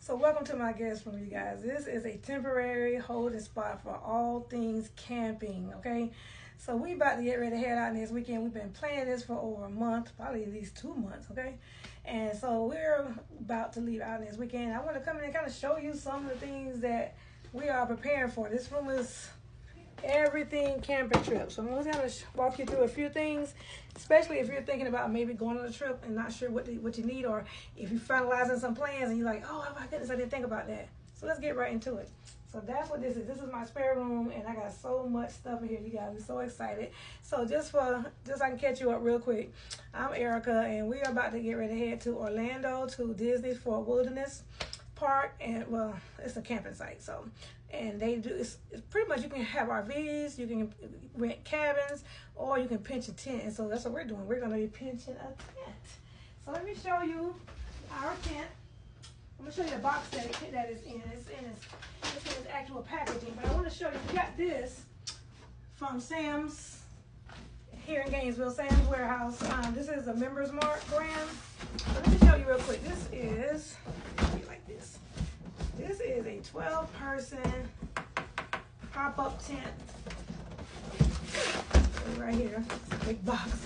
So welcome to my guest room, you guys. This is a temporary holding spot for all things camping, okay? So we about to get ready to head out this weekend. We've been planning this for over a month, probably at least 2 months, okay? And so we're about to leave out this weekend. I want to come in and kind of show you some of the things that we are preparing for. This room is everything camping trip. So I'm going to walk you through a few things, especially if you're thinking about maybe going on a trip and not sure what you need, or if you're finalizing some plans and you're like, oh my goodness, I didn't think about that. So let's get right into it. So that's what this is. This is my spare room, and I got so much stuff in here. You guys are so excited. So just I can catch you up real quick. I'm Erica, and we are about to get ready to head to Orlando to Disney's Fort Wilderness Park, and well, it's a camping site. So, and they do it's pretty much, you can have RVs, you can rent cabins, or you can pinch a tent. And so that's what we're doing. We're going to be pinching a tent. So let me show you our tent. I'm gonna show you the box that is in. It's in its actual packaging. But I want to show you. We got this from Sam's here in Gainesville, Sam's Warehouse. This is a Members Mark brand. So let me show you real quick. This is like this. This is a 12-person pop-up tent. Right here, it's a big box,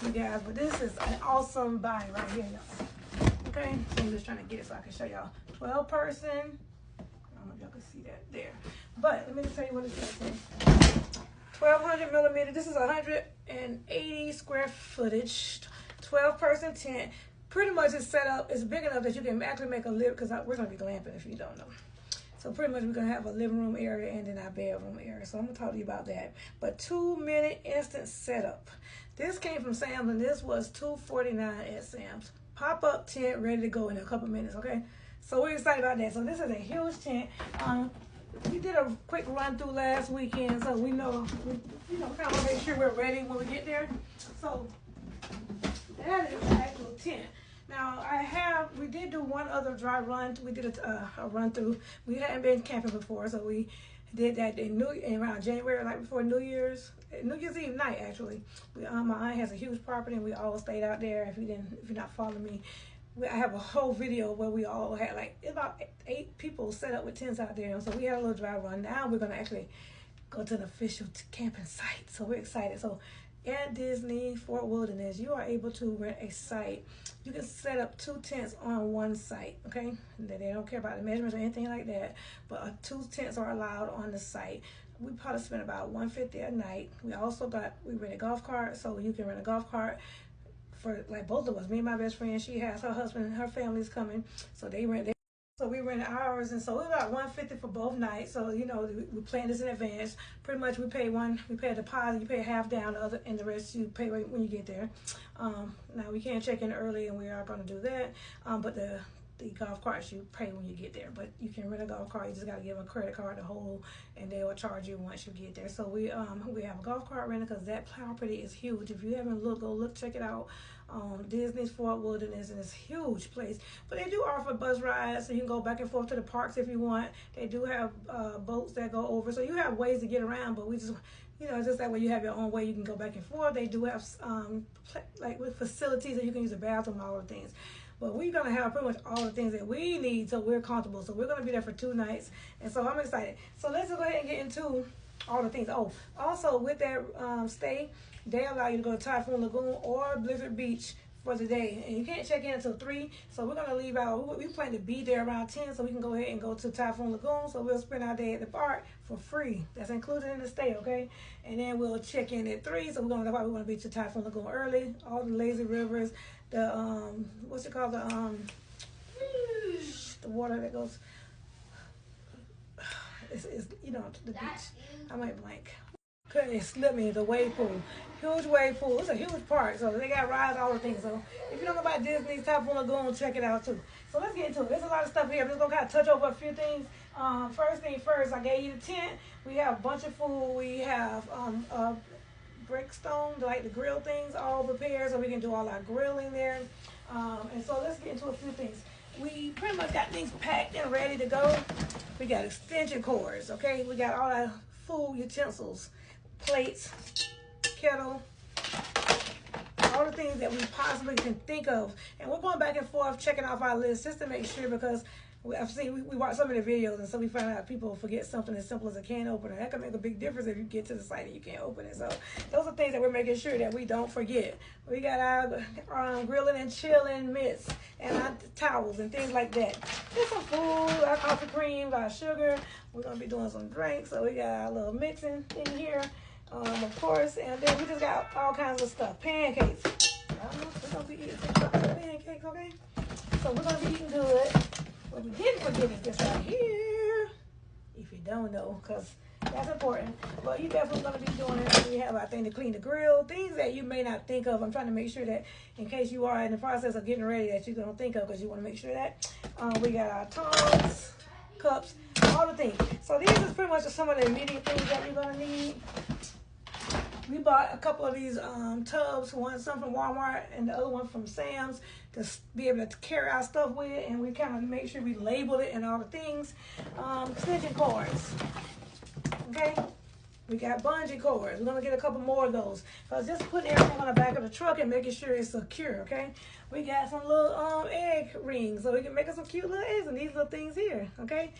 you guys. But this is an awesome buy right here, y'all. Okay, so I'm just trying to get it so I can show y'all. 12-person. I don't know if y'all can see that there. But let me just tell you what it says. 1,200 millimeter. This is 180 square footage. 12-person tent. Pretty much it's set up. It's big enough that you can actually make a live, because we're going to be glamping if you don't know. So pretty much we're going to have a living room area and then our bedroom area. So I'm going to talk to you about that. But 2-minute instant setup. This came from Sam's, and this was $249 at Sam's. Pop-up tent ready to go in a couple minutes, okay? So we're excited about that. So this is a huge tent. We did a quick run through last weekend, so we know, kind of want to make sure we're ready when we get there. So that is the actual tent. Now we did do one other dry run. We did a run through. We hadn't been camping before, so we did that around January, like before New Year's Eve night, actually. My aunt has a huge property, and we all stayed out there. If you're not following me, I have a whole video where we all had like about 8 people set up with tents out there. And so we had a little dry run. Now we're gonna actually go to an official camping site. So we're excited. So at Disney Fort Wilderness, you are able to rent a site. You can set up 2 tents on one site, okay? They don't care about the measurements or anything like that, but 2 tents are allowed on the site. We probably spent about $150 a night. We rent a golf cart, so you can rent a golf cart for like both of us. Me and my best friend, she has her husband and her family's coming, so so we rented ours, and so it was about $150 for both nights. So we planned this in advance. Pretty much we pay a deposit, you pay half down, and the rest you pay when you get there. Now we can't check in early, and we are going to do that. But the golf carts you pay when you get there. But you can rent a golf cart. You just got to give them a credit card to hold, and they will charge you once you get there. So we have a golf cart rental, because that property is huge. If you haven't looked, go look, check it out. Disney's Fort Wilderness, and it's a huge place. But they do offer bus rides, so you can go back and forth to the parks if you want. They do have boats that go over, so you have ways to get around. But we just, just that way you have your own way. You can go back and forth. They do have like with facilities that you can use a bathroom, all the things. But we're going to have pretty much all the things that we need, so we're comfortable. So we're going to be there for 2 nights, and so I'm excited. So let's go ahead and get into all the things. Oh, also with that stay, they allow you to go to Typhoon Lagoon or Blizzard Beach for the day, and you can't check in until 3. So we're going to leave out. We plan to be there around 10, so we can go ahead and go to Typhoon Lagoon. So we'll spend our day at the park for free. That's included in the stay, okay? And then we'll check in at 3. So we're going to be to Typhoon Lagoon early. All the lazy rivers, the what's it called, the water that goes. It's the beach. I might blank. Couldn't slip me, the wave pool. Huge wave pool. It's a huge park, so they got rides, all the things. So if you don't know about Disney's Typhoon Lagoon, check it out too. So let's get into it. There's a lot of stuff here. I'm just gonna kind of touch over a few things. First thing first, I gave you the tent. We have a bunch of food. We have Brickstone, like the grill things, all prepared, so we can do all our grilling there. And so let's get into a few things. We pretty much got things packed and ready to go. We got extension cords, okay? We got all our food utensils, plates, kettle, all the things that we possibly can think of. And we're going back and forth checking off our list just to make sure, because I've seen, we watch some of the videos, and so we find out people forget something as simple as a can opener. That can make a big difference if you get to the site and you can't open it. So those are things that we're making sure that we don't forget. We got our grilling and chilling mitts and our towels and things like that. Just some food, our coffee cream, our sugar. We're going to be doing some drinks, so we got our little mixing thing here, of course. And then we just got all kinds of stuff. Pancakes. We're going to be eating some pancakes, okay? So we're going to be eating good. What we didn't forget is this right here, if you don't know, because that's important. But you definitely going to be doing it. We have our thing to clean the grill, things that you may not think of. I'm trying to make sure that in case you are in the process of getting ready that you're going to think of, because you want to make sure that. We got our tongs, cups, all the things. So these is pretty much some of the immediate things that you're going to need. We bought a couple of these tubs, some from Walmart and the other one from Sam's, to be able to carry our stuff with, and we kind of make sure we labeled it and all the things. Extension cords, okay? We got bungee cords. We're going to get a couple more of those. So just putting everything on the back of the truck and making sure it's secure, okay? We got some little egg rings, so we can make us some cute little eggs and these little things here, okay?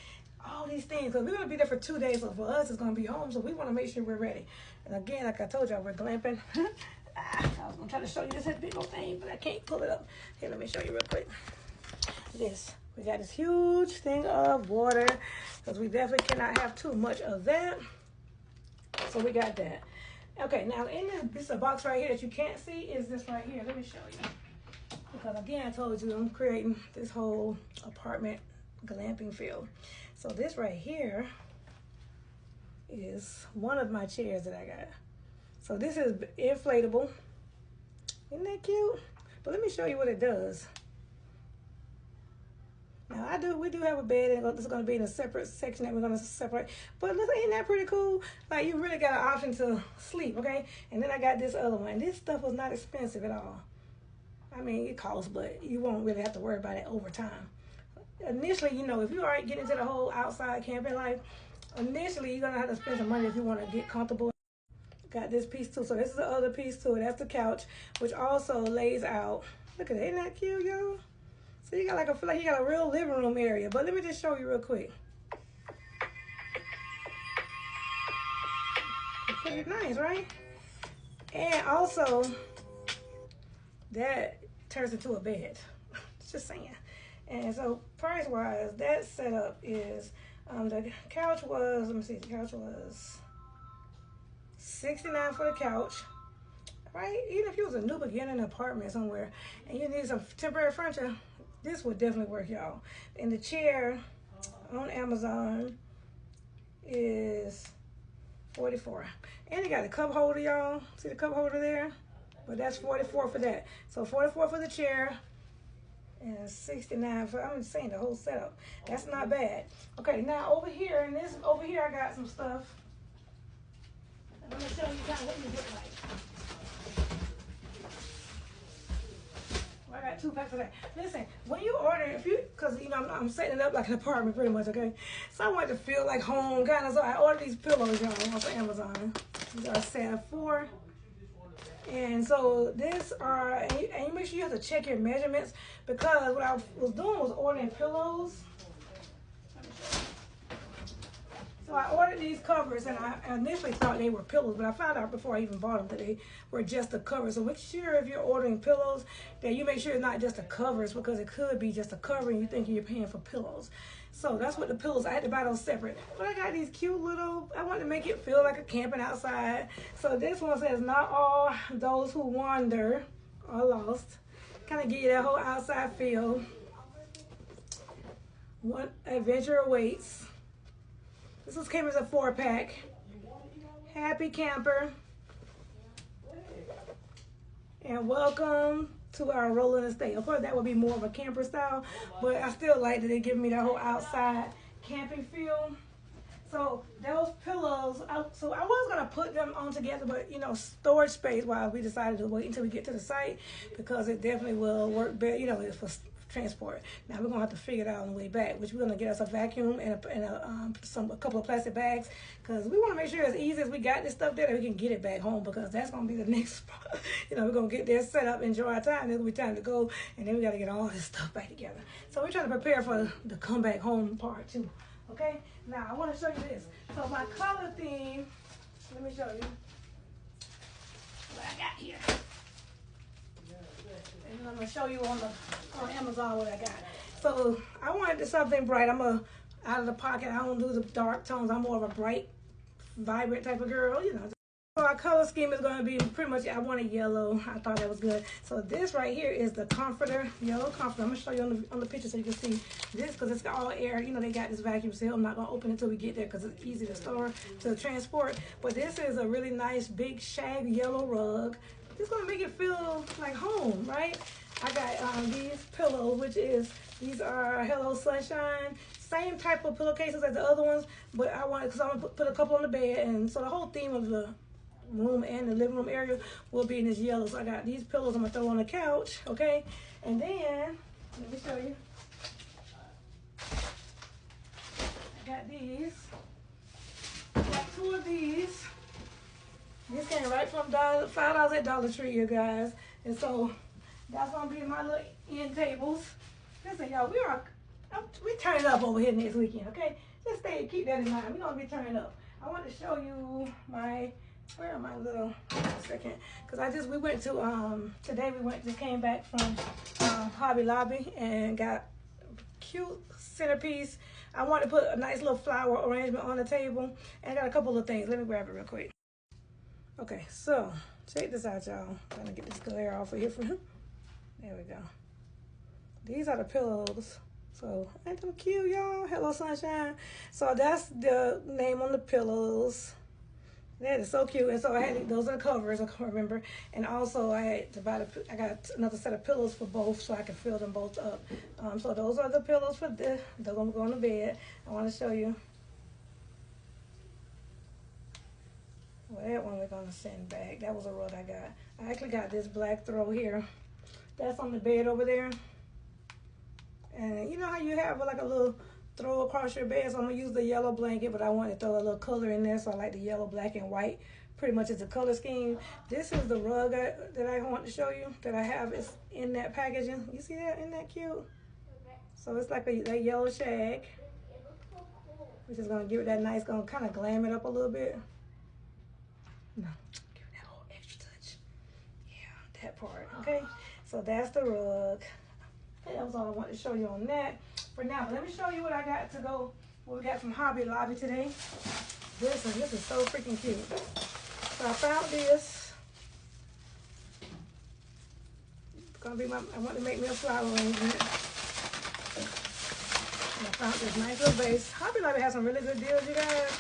All these things, because we're going to be there for 2 days, so for us, it's going to be home, so we want to make sure we're ready. And again, like I told y'all, we're glamping. I was going to try to show you this big old thing, but I can't pull it up. Here, let me show you real quick. We got this huge thing of water, because we definitely cannot have too much of that. So we got that. Okay, now in this box right here that you can't see is this right here. Let me show you. Because again, I told you I'm creating this whole apartment glamping feel. So this right here is one of my chairs that I got. So this is inflatable. Isn't that cute? But let me show you what it does. Now we do have a bed, and it's going to be in a separate section that we're going to separate. But look, ain't that pretty cool? Like, you really got an option to sleep, okay? And then I got this other one. This stuff was not expensive at all. I mean, it costs, but you won't really have to worry about it over time. Initially, you know, if you already get into the whole outside camping life, initially you're going to have to spend some money if you want to get comfortable. Got this piece too. So this is the other piece too. That's the couch, which also lays out. Look at that. Isn't that cute, y'all? So you got like, feel like you got a real living room area. But let me just show you real quick. It's pretty nice, right? And also, that turns into a bed. Just saying. And so price-wise, that setup is, the couch was, let me see, the couch was $69 for the couch, right? Even if you was a new beginning apartment somewhere and you need some temporary furniture, this would definitely work, y'all. And the chair on Amazon is $44. And you got a cup holder, y'all. See the cup holder there? But that's $44 for that. So $44 for the chair. And $69 for, I'm just saying, the whole setup. That's not bad. Okay, now over here, I got some stuff. I'm going to show you kind of what these look like. Well, I got 2 packs of that. Listen, when you order, because, you know, I'm setting it up like an apartment pretty much, okay? So I want to feel like home, kind of, so I ordered these pillows, y'all, off of Amazon. These are a set of 4. And so and you make sure you have to check your measurements, because what I was doing was ordering pillows. So I ordered these covers, and I initially thought they were pillows, but I found out before I even bought them that they were just the covers. So make sure if you're ordering pillows that you make sure it's not just the covers, because it could be just a cover and you thinking you're paying for pillows. So that's what the pillows, I had to buy those separate. But I got these cute little, I wanted to make it feel like a camping outside. So this one says, not all those who wander are lost. Kind of give you that whole outside feel. One adventure awaits. This came as a 4-pack. Happy camper. And welcome to our rolling estate. Of course, that would be more of a camper style, but I still like that they give me that whole outside camping feel. So those pillows, so I was gonna put them on together, but you know, storage space wise, we decided to wait until we get to the site, because it definitely will work better, you know, for transport. Now we're gonna have to figure it out on the way back, which we're gonna get us a vacuum and a couple of plastic bags, because we want to make sure as easy as we got this stuff there that we can get it back home, because that's gonna be the next. We're gonna get there set up, enjoy our time. Then it'll be time to go, and then we gotta get all this stuff back together. So we're trying to prepare for the come back home part too. Okay. Now I want to show you this. So my color theme. Let me show you what I got here. And I'm gonna show you on Amazon what I got. So I wanted something bright. I'm out of the pocket. I don't do the dark tones. I'm more of a bright, vibrant type of girl, So our color scheme is gonna be pretty much, I wanted yellow. I thought that was good. So this right here is the comforter, yellow comforter. I'm gonna show you on the picture so you can see this, because it's got all air. They got this vacuum seal. I'm not gonna open it until we get there because it's easy to store, to transport. But this is a really nice big shag yellow rug. It's gonna make it feel like home, right? I got these pillows, these are Hello Sunshine. Same type of pillowcases as the other ones, but I wanted, because I'm gonna put a couple on the bed, and so the whole theme of the room and the living room area will be in this yellow. So I got these pillows I'm gonna throw on the couch, okay? And then let me show you. I got these. I got 2 of these. This came right from $5 at Dollar Tree, you guys. And so that's gonna be my little end tables. Listen, y'all, we turning up over here next weekend, okay? Just keep that in mind. We're gonna be turning up. I want to show you where am I little, second? Because we went to, today came back from Hobby Lobby and got a cute centerpiece. I want to put a nice little flower arrangement on the table, and I got a couple of things. Let me grab it real quick. Okay, so check this out, y'all. I'm gonna get this glare off of here for him. There we go. These are the pillows. So ain't them cute, y'all? Hello Sunshine. So that's the name on the pillows. That is so cute. And so I had those are the covers, I can't remember. And also I got another set of pillows for both, so I can fill them both up. So those are the pillows they're gonna go on the bed. I want to show you. Well, that one we're gonna send back. That was a rug I got. I actually got this black throw here. That's on the bed over there. And you know how you have like a little throw across your bed? So I'm gonna use the yellow blanket, but I want to throw a little color in there, so I like the yellow, black, and white. Pretty much is the color scheme. This is the rug that I want to show you that I have. It's in that packaging. You see that? Isn't that cute? So it's like that yellow shag, which is gonna give it that nice, gonna kind of glam it up a little bit. No, give it that whole extra touch. Yeah, that part. Okay, so that's the rug. That was all I wanted to show you on that for now. But let me show you what I got to go. What we got from Hobby Lobby today. This is so freaking cute. So I found this. It's gonna be I want to make me a flower arrangement. And I found this nice little vase. Hobby Lobby has some really good deals, you guys.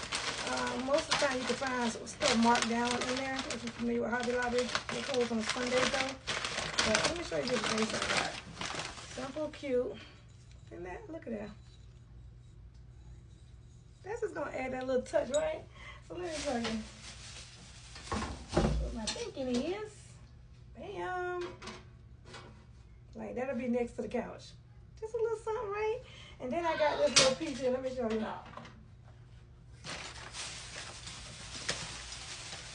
Most of the time you can find stuff marked down in there. If you're familiar with Hobby Lobby, they close on Sundays though. But let me show you this vase I got. Simple, cute. Isn't that? Look at that. That's just gonna add that little touch, right? So let me show you what my thinking is. Bam. Like that'll be next to the couch. Just a little something, right? And then I got this little piece here. Let me show you.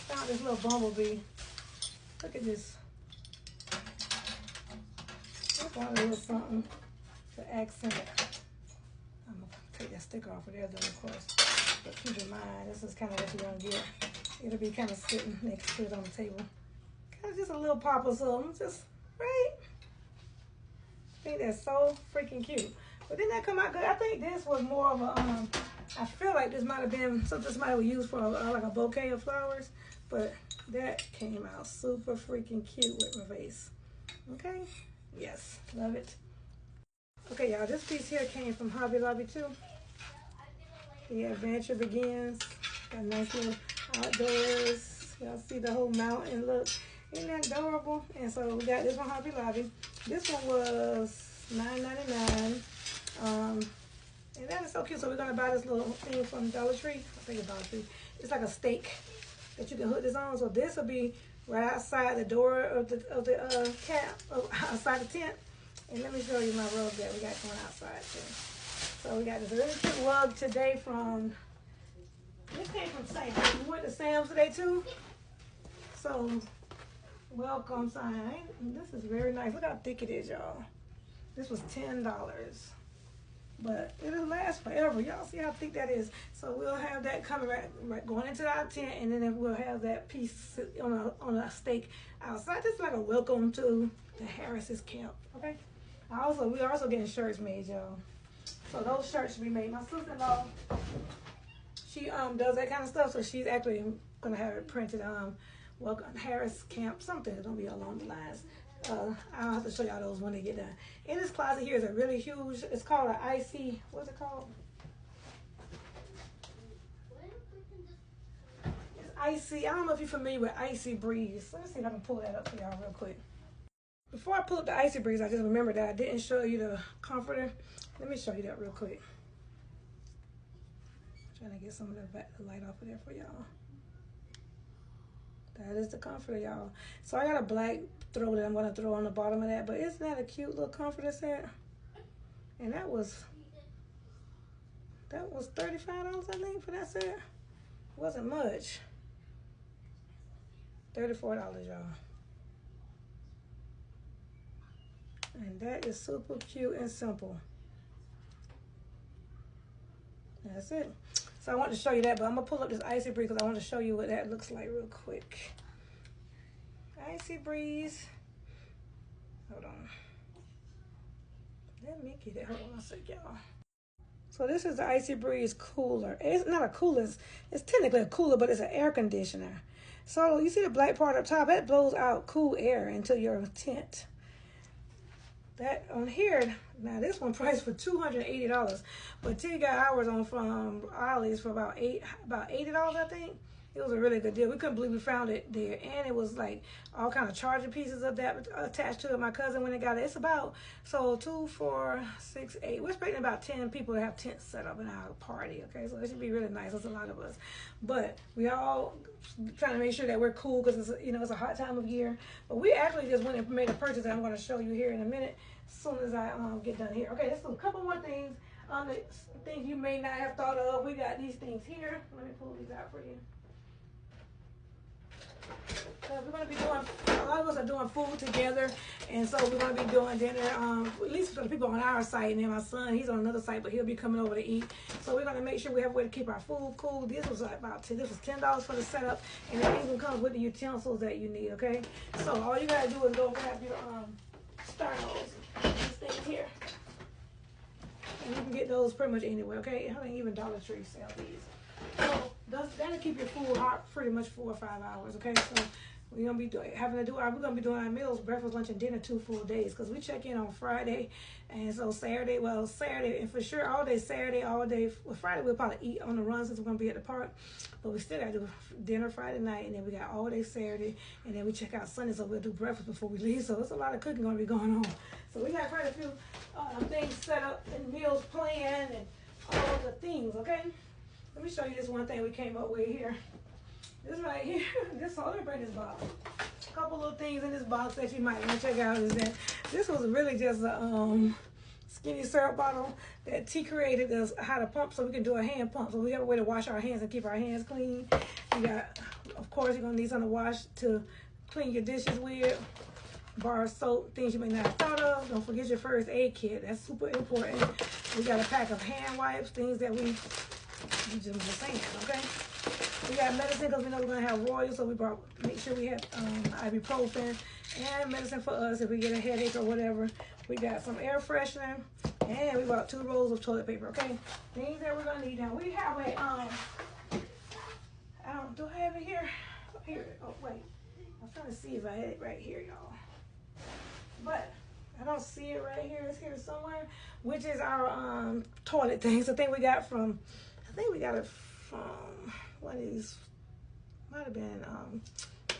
Found this little bumblebee. Look at this. Just want a little something to accent it. I'm gonna take that sticker off of there though, of course. But keep in mind, this is kind of what you're gonna get. It'll be kind of sitting next to it on the table. Kind of just a little pop or something, just right. I think that's so freaking cute. But didn't that come out good? I think this was more of a, I feel like this might have been something somebody would use for like a bouquet of flowers. But that came out super freaking cute with my vase. Okay? Yes, love it. Okay, y'all, this piece here came from Hobby Lobby too. The adventure begins. Got a nice little outdoors. Y'all see the whole mountain look. Isn't that adorable? And so we got this from Hobby Lobby. This one was $9.99. And that is so cute. So we're gonna buy this little thing from Dollar Tree. I think it's Dollar Tree. It's like a stake that you can hook this on. So this will be right outside the door of the cap, outside the tent. And let me show you my rug that we got going outside too. So we got this really cute rug today from, this came from Sam's. We went to Sam's today too. So, welcome sign. This is very nice. Look how thick it is, y'all. This was $10. But it'll last forever. Y'all see how thick that is. So we'll have that coming right going into our tent, and then we'll have that piece on a stake outside. This is like a welcome to the Harris's camp. Okay. We're also getting shirts made, y'all. So those shirts should be made. My sister-in-law, she does that kind of stuff, so she's actually gonna have it printed. Welcome Harris Camp, something. It'll be along the lines. I'll have to show y'all those when they get done. In this closet here is a really huge. It's called an icy. What's it called? It's icy. I don't know if you're familiar with Icy Breeze. Let me see if I can pull that up for y'all real quick. Before I pull up the Icy Breeze, I just remembered that I didn't show you the comforter. Let me show you that real quick. I'm trying to get some of the light off of there for y'all. That is the comforter, y'all. So I got a black throw that I'm going to throw on the bottom of that. But isn't that a cute little comforter set? And that was $35, I think, for that set. It wasn't much. $34, y'all. And that is super cute and simple. That's it. So I want to show you that, but I'm going to pull up this Icy Breeze because I want to show you what that looks like real quick. Icy Breeze. Hold on. Let me get it. Hold on a sec, y'all. So this is the Icy Breeze cooler. It's not a cooler. It's technically a cooler, but it's an air conditioner. So you see the black part up top? That blows out cool air into your tent. That on here, now this one priced for $280, but T got ours on from Ollie's for about $80, I think. It was a really good deal. We couldn't believe we found it there, and it was like all kind of charging pieces of that attached to it. My cousin went and got it. It's about 2, 4, 6, 8. We're expecting about 10 people to have tents set up in our party. Okay, so it should be really nice. There's a lot of us, but we all trying to make sure that we're cool because it's it's a hot time of year. But we actually just went and made a purchase that I'm going to show you here in a minute as soon as I get done here. Okay, let's do a couple more things. The things you may not have thought of. We got these things here. Let me pull these out for you. We're going to be doing, a lot of us are doing food together, and so we're going to be doing dinner, at least for the people on our site, and then my son, he's on another site, but he'll be coming over to eat. So we're going to make sure we have a way to keep our food cool. This was this was $10 for the setup, and it even comes with the utensils that you need, okay? So all you got to do is go grab your sternos, these things here. And you can get those pretty much anywhere, okay? I think even Dollar Tree sell these. So that'll keep your food hot pretty much 4 or 5 hours, okay? So we're gonna be doing our meals, breakfast, lunch, and dinner 2 full days because we check in on Friday, and so Saturday, and for sure all day Saturday, all day. Well, Friday we'll probably eat on the run since we're gonna be at the park, but we still gotta do dinner Friday night, and then we got all day Saturday, and then we check out Sunday, so we'll do breakfast before we leave. So it's a lot of cooking gonna be going on. So we got quite a few things set up and meals planned and all the things, okay? Let me show you this one thing we came up with here. This right here, this whole bring this box. A couple little things in this box that you might want to check out is that this was really just a skinny syrup bottle that T created us how to pump so we can do a hand pump. So we have a way to wash our hands and keep our hands clean. You got, of course, you're gonna need something to wash to clean your dishes with. Bar soap, things you may not have thought of. Don't forget your first aid kit. That's super important. We got a pack of hand wipes, things that we just saying, okay? We got medicine because we know we're going to have royal, so we make sure we have ibuprofen and medicine for us if we get a headache or whatever. We got some air freshener, and we bought 2 rolls of toilet paper, okay? Things that we're going to need. Now, we have a, do I have it here? Here, oh, wait. I'm trying to see if I had it right here, y'all. But I don't see it right here. It's here somewhere, which is our toilet things. The thing we got from, I think we got it from one of these, might have been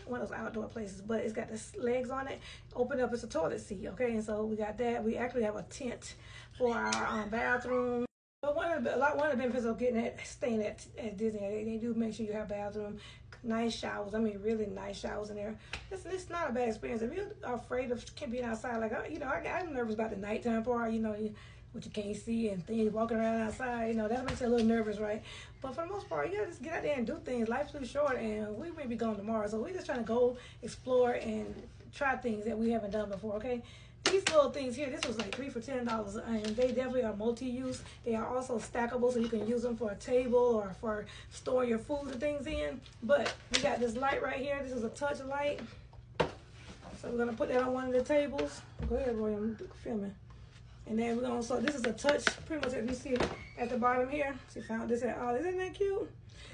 one of those outdoor places, but it's got the legs on it. Open up, it's a toilet seat, okay? And so we got that. We actually have a tent for our bathroom. But one of the benefits of staying at Disney, they do make sure you have bathroom, nice showers. I mean, really nice showers in there. It's not a bad experience. If you're afraid of being outside, like, I'm nervous about the nighttime part, what you can't see and things walking around outside, that makes you a little nervous, right? But for the most part, you gotta just get out there and do things. Life's too short, and we may be gone tomorrow, so we're just trying to go explore and try things that we haven't done before, okay? These little things here, this was like 3 for $10, and they definitely are multi-use. They are also stackable, so you can use them for a table or for storing your food and things in. But we got this light right here. This is a touch light. So we're gonna put that on one of the tables. Go ahead, Roy, I'm filming. And then we're gonna, so this is a touch, pretty much if you see it at the bottom here. She found this at, isn't that cute?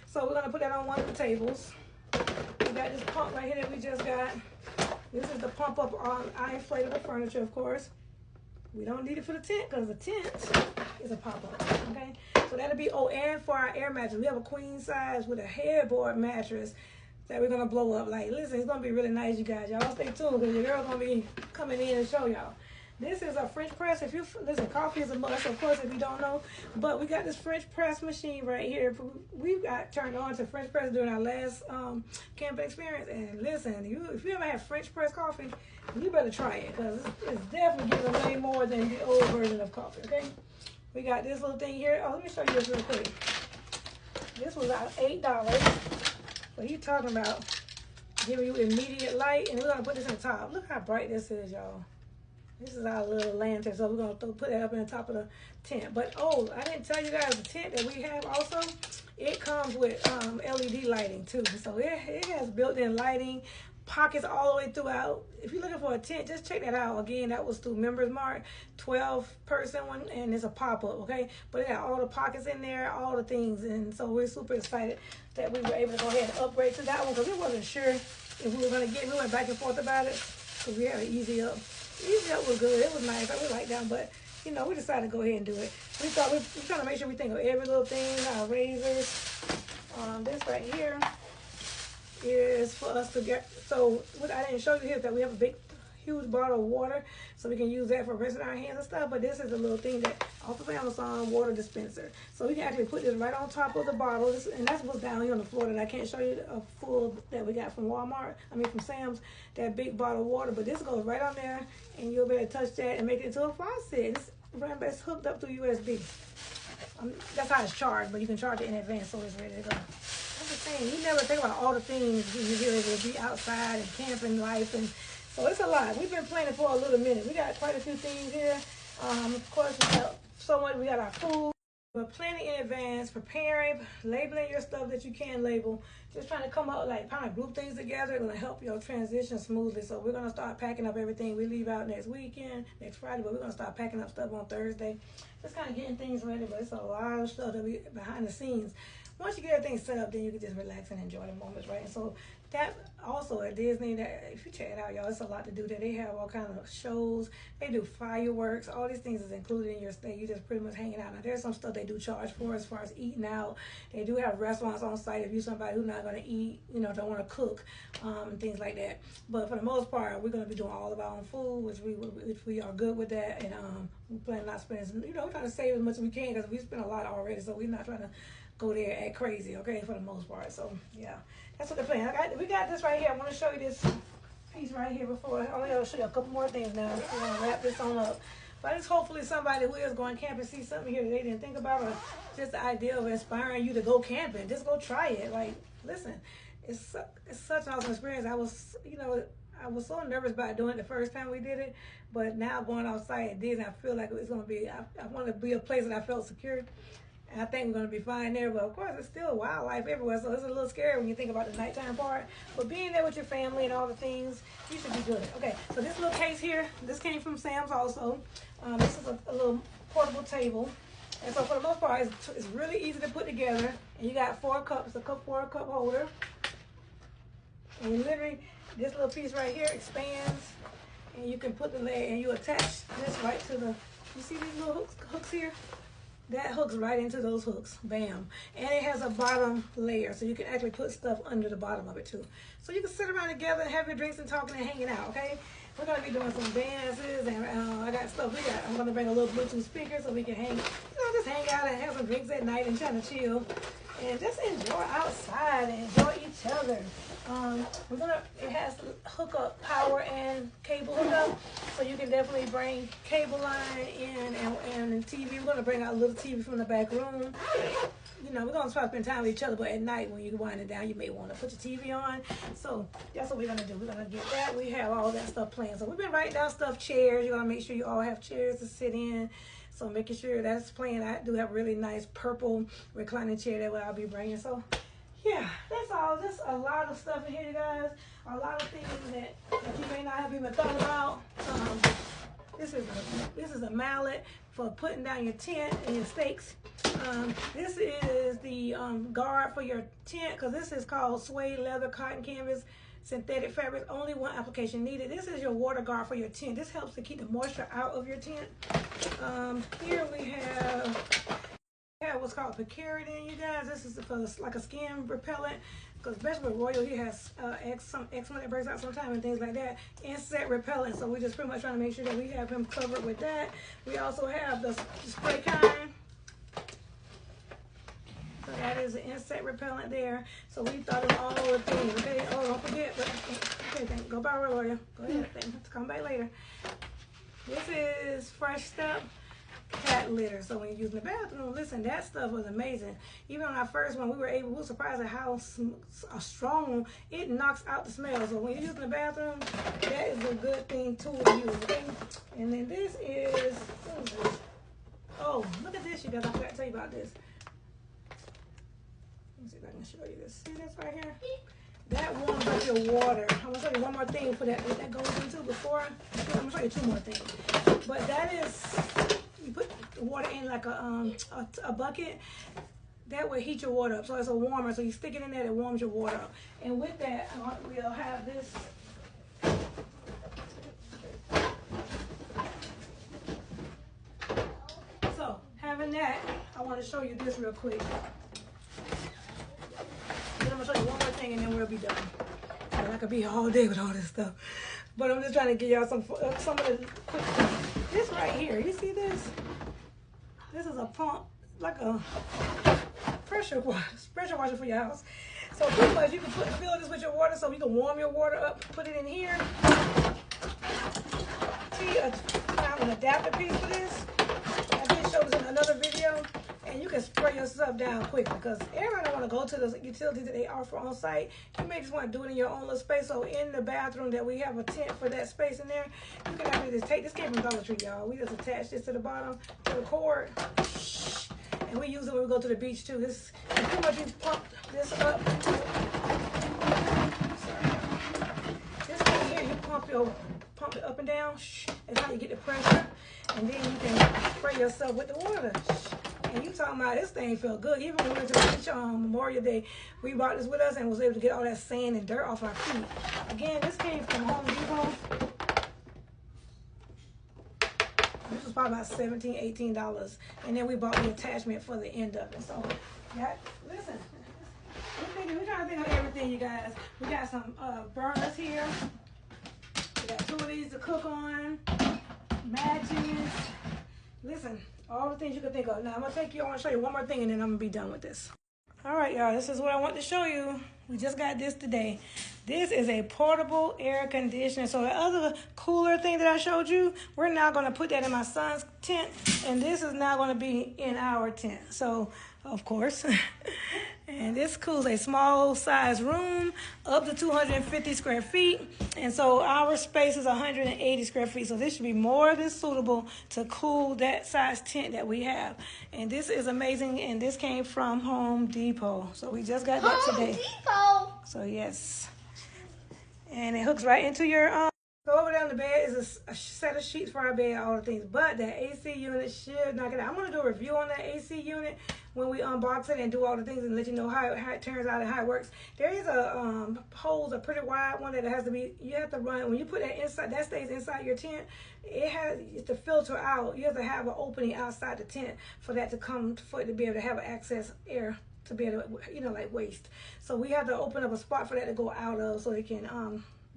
So we're gonna put that on one of the tables. We got this pump right here that we just got. This is the pump up on inflatable furniture, of course. We don't need it for the tent because the tent is a pop-up, okay? So that'll be, and for our air mattress, we have a queen size with a headboard mattress that we're gonna blow up. Like, listen, it's gonna be really nice, you guys. Y'all stay tuned because your girl's gonna be coming in and show y'all. This is a French press. If you listen, coffee is a must, of course, if you don't know. But we got this French press machine right here. We got turned on to French press during our last camping experience. And listen, if you ever have French press coffee, you better try it because it's definitely giving way more than the old version of coffee. Okay, we got this little thing here. Oh, let me show you this real quick. This was out $8. So you talking about giving you immediate light, and we're gonna put this on top. Look how bright this is, y'all. This is our little lantern, so we're going to put that up in the top of the tent. But, I didn't tell you guys, the tent that we have also, it comes with LED lighting, too. So it has built-in lighting, pockets all the way throughout. If you're looking for a tent, just check that out. Again, that was through Members Mark, 12-person one, and it's a pop-up, okay? But it got all the pockets in there, all the things. And so we're super excited that we were able to go ahead and upgrade to that one because we wasn't sure if we were going to get it. We went back and forth about it because we had an Easy Up. Easy Up was good. It was nice. I really liked that, but we decided to go ahead and do it. We thought we're trying to make sure we think of every little thing. Our razors. This right here is for us to get. So what I didn't show you here is that we have a big, huge bottle of water, so we can use that for rinsing our hands and stuff. But this is a little thing that off of Amazon, water dispenser. So we can actually put this right on top of the bottle. And that's what's down here on the floor that I can't show you a full that we got from Walmart. From Sam's, that big bottle of water. But this goes right on there, and you'll be able to touch that and make it into a faucet. It's hooked up through USB. That's how it's charged, but you can charge it in advance, so it's ready to go. I'm just saying, you never think about all the things you hear it will be outside and camping life, and so it's a lot. We've been planning for a little minute. We got quite a few things here. Of course, we got so much. We got our food. We're planning in advance, preparing, labeling your stuff that you can label. Just trying to come up, kind of group things together. It's going to help your transition smoothly. So we're going to start packing up everything. We leave out next Friday, but we're going to start packing up stuff on Thursday. Just kind of getting things ready, but it's a lot of stuff that we behind the scenes. Once you get everything set up, then you can just relax and enjoy the moments, right? So that also at Disney, that if you check it out, y'all, it's a lot to do there. They have all kinds of shows. They do fireworks. All these things is included in your stay. You just pretty much hanging out. Now, there's some stuff they do charge for as far as eating out. They do have restaurants on site if you're somebody who's not going to eat, don't want to cook, and things like that. But for the most part, we're going to be doing all of our own food, which we are good with that. And we plan not spending, we're trying to save as much as we can because we spent a lot already, so we're not trying to go there act crazy, okay, for the most part. So yeah, that's what the plan. We got this right here. I want to show you this piece right here before. I'm going to show you a couple more things now. We're going to wrap this on up. But it's hopefully somebody who is going camping see something here that they didn't think about, or just the idea of inspiring you to go camping. Just go try it. Like, listen, it's such an awesome experience. I was so nervous about doing it the first time we did it, but now going outside at Disney, I feel like it's going to be, I want to be a place that I felt secure. And I think we're going to be fine there, but of course it's still wildlife everywhere, so it's a little scary when you think about the nighttime part. But being there with your family and all the things, you should be good. Okay, so this little case here, this came from Sam's also. This is a little portable table. And so for the most part, it's really easy to put together. And you got 4 cups, a 4-cup holder. And you literally, this little piece right here expands, and you can put the leg, and you attach this right to the, you see these little hooks here? That hooks right into those hooks, bam. And it has a bottom layer, so you can actually put stuff under the bottom of it too. So you can sit around together and have your drinks and talking and hanging out, okay? We're gonna be doing some dances, and I got stuff. I'm gonna bring a little Bluetooth speaker so we can just hang out and have some drinks at night and trying to chill. and just enjoy outside and enjoy each other. It has hookup power and cable hookup, so you can definitely bring cable line in and TV. We're gonna bring out a little TV from the back room. You know, we're gonna try to spend time with each other, but at night when you're winding down, you may want to put your TV on. So that's what we're gonna do. We're gonna get that. We have all that stuff planned. So we've been writing down stuff, chairs. You're gonna make sure you all have chairs to sit in. So making sure that's planned. I do have a really nice purple reclining chair that I'll be bringing. So yeah, that's all. Just a lot of stuff in here, you guys. A lot of things that you may not have even thought about. This is a mallet for putting down your tent and your stakes. This is the guard for your tent, because this is called suede, leather, cotton canvas, synthetic fabric. Only one application needed. This is your water guard for your tent. This helps to keep the moisture out of your tent. Here we have what's called picaridin, you guys. This is for like a skin repellent, because especially with Royal, he has eczema that breaks out sometimes and things like that. Insect repellent, so we're just pretty much trying to make sure that we have him covered with that. We also have the spray kind. So that is an insect repellent there. So we thought of all the things. Okay, oh, don't forget. Okay, go by Royal. Go ahead, come back later. This is Fresh Step cat litter. So when you're using the bathroom, listen, that stuff was amazing. Even on our first one, we were surprised at how strong it knocks out the smell. So when you're using the bathroom, that is a good tool to use. Okay? And then this is, what is this? Oh, look at this, you guys. I forgot to tell you about this. Let me see if I can show you this. See this right here? That warms up your water. I'm gonna show you one more thing for that goes into before. I'm gonna show you two more things. But that is, you put the water in like a bucket. That will heat your water up. So it's a warmer. So you stick it in there, it warms your water up. And with that, we'll have this. So having that, I want to show you this real quick. Then I'm gonna show you one more thing, and then we'll be done. And I could be here all day with all this stuff, but I'm just trying to give y'all some of the quick stuff. This right here, you see this? This is a pump, like a pressure washer for your house. So pretty much you can fill this with your water, so you can warm your water up. Put it in here. See, I have an adapter piece for this. I did show this in another video. And you can spray your stuff down quickly, because everyone don't want to go to the utilities that they offer on site. You may just want to do it in your own little space. So in the bathroom that we have a tent for that space in there, you can actually just take this, came from Dollar Tree, y'all. We just attach this to the bottom to the cord, and we use it when we go to the beach too. This pretty much, you pump this up. This right here, you pump it up and down. That's how you get the pressure, and then you can spray yourself with the water. And you talking about this thing felt good. Even when we went to the beach on Memorial Day, we brought this with us and was able to get all that sand and dirt off our feet. Again, this came from Home Depot. This was probably about $17, $18. And then we bought the attachment for the end of it. So, listen, we're trying to think of everything, you guys. We got some burners here. We got two of these to cook on. Matches. Listen, all the things you can think of. Now, I want to show you one more thing, and then I'm going to be done with this. All right, y'all, this is what I want to show you. We just got this today. This is a portable air conditioner. So the other cooler thing that I showed you, we're now going to put that in my son's tent, and this is now going to be in our tent. So, of course, and this cools a small size room up to 250 square feet. And so our space is 180 square feet. So this should be more than suitable to cool that size tent that we have. And this is amazing. And this came from Home Depot. So we just got that today. Home Depot. So yes. And it hooks right into your so over there on the bed is a set of sheets for our bed, all the things. But that AC unit should knock it out. I'm going to do a review on that AC unit when we unbox it and do all the things and let you know how it turns out and how it works. There is a hose, a pretty wide one that has to be, you have to run, when you put that inside, that stays inside your tent, it has to filter out. You have to have an opening outside the tent for that to come, for it to be able to have access air to be able to, like waste. So we have to open up a spot for that to go out of so it can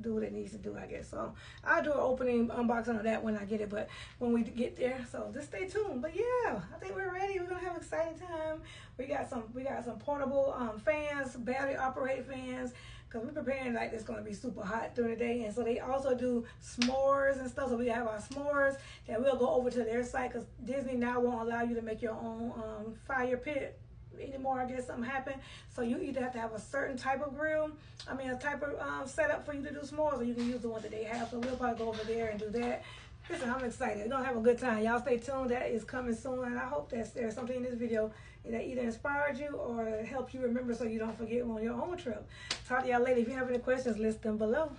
do what it needs to do, I guess. So I'll do an opening unboxing of that when I get it, but when we get there, so just stay tuned. But yeah, I think we're ready. We're gonna have an exciting time. We got some portable fans, battery operated fans, because we're preparing like it's gonna be super hot during the day. And so they also do s'mores and stuff. So we have our s'mores that we'll go over to their site, because Disney now won't allow you to make your own fire pit anymore. I guess something happened, so you either have to have a certain type of grill, a type of setup for you to do s'mores, or you can use the one that they have. So we'll probably go over there and do that. Listen, I'm excited. We're gonna have a good time. Y'all stay tuned. That is coming soon, and I hope that there's something in this video that either inspired you or helped you remember so you don't forget on your own trip. Talk to y'all later. If you have any questions, list them below.